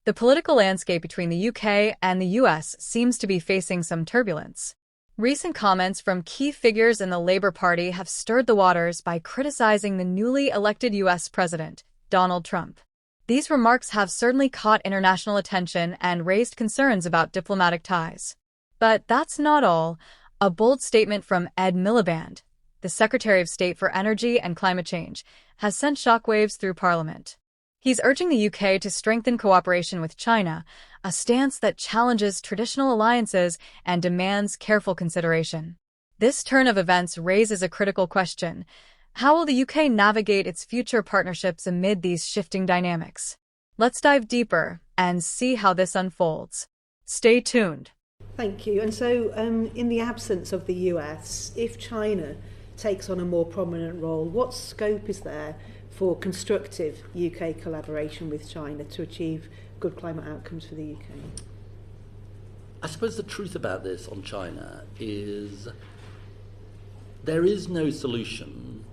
The political landscape between the UK and the US seems to be facing some turbulence. Recent comments from key figures in the Labour Party have stirred the waters by criticizing the newly elected US President, Donald Trump. These remarks have certainly caught international attention and raised concerns about diplomatic ties. But that's not all. A bold statement from Ed Miliband, the Secretary of State for Energy and Climate Change, has sent shockwaves through Parliament. He's urging the UK to strengthen cooperation with China, a stance that challenges traditional alliances and demands careful consideration. This turn of events raises a critical question. How will the UK navigate its future partnerships amid these shifting dynamics? Let's dive deeper and see how this unfolds. Stay tuned. Thank you. And so, in the absence of the US, if China takes on a more prominent role, what scope is there for constructive UK collaboration with China to achieve good climate outcomes for the UK? I suppose the truth about this on China is there is no solution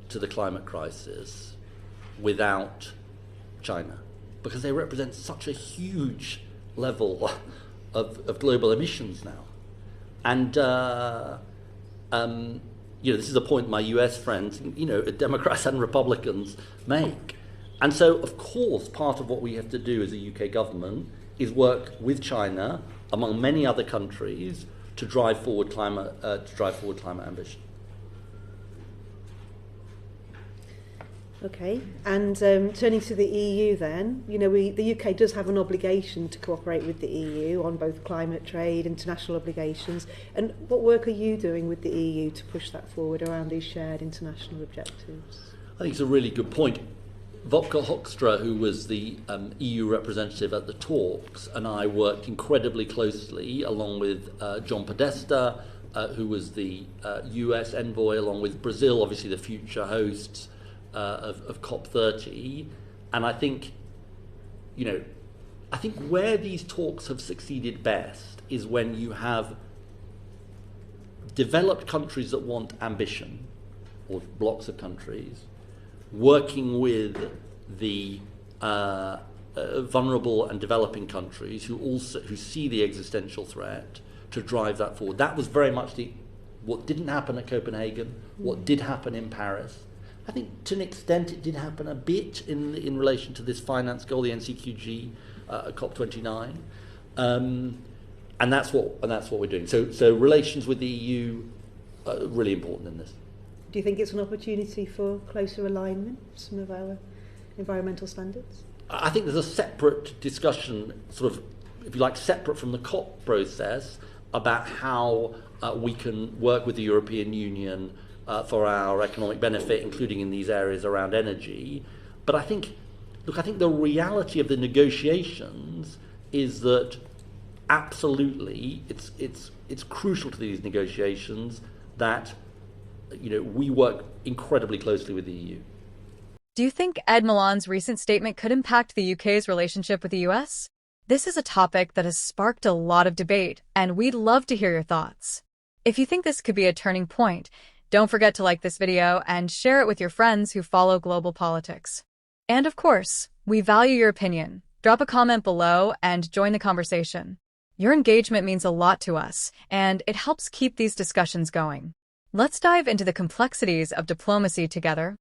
to the climate crisis without China, because they represent such a huge level of global emissions now. And this is a point my US friends, Democrats and Republicans make. And so, of course, part of what we have to do as a UK government is work with China, among many other countries, to drive forward climate ambition. Okay, and turning to the EU then, the UK does have an obligation to cooperate with the EU on both climate, trade, international obligations. And what work are you doing with the EU to push that forward around these shared international objectives? I think it's a really good point. Wopke Hoekstra, who was the EU representative at the talks, and I worked incredibly closely along with John Podesta, who was the US envoy, along with Brazil, obviously the future hosts of COP30. And I think where these talks have succeeded best is when you have developed countries that want ambition, or blocks of countries, working with the vulnerable and developing countries who see the existential threat to drive that forward. That was very much what didn't happen at Copenhagen, what did happen in Paris. I think to an extent it did happen a bit in relation to this finance goal, the NCQG at COP29, and that's what we're doing. So relations with the EU are really important in this. Do you think it's an opportunity for closer alignment of some of our environmental standards? I think there's a separate discussion, sort of, if you like, separate from the COP process, about how we can work with the European Union for our economic benefit, including in these areas around energy. But I think the reality of the negotiations is that absolutely it's crucial to these negotiations that we work incredibly closely with the EU. Do you think Ed Miliband's recent statement could impact the UK's relationship with the US? This is a topic that has sparked a lot of debate, and we'd love to hear your thoughts. If you think this could be a turning point, don't forget to like this video and share it with your friends who follow global politics. And of course, we value your opinion. Drop a comment below and join the conversation. Your engagement means a lot to us, and it helps keep these discussions going. Let's dive into the complexities of diplomacy together.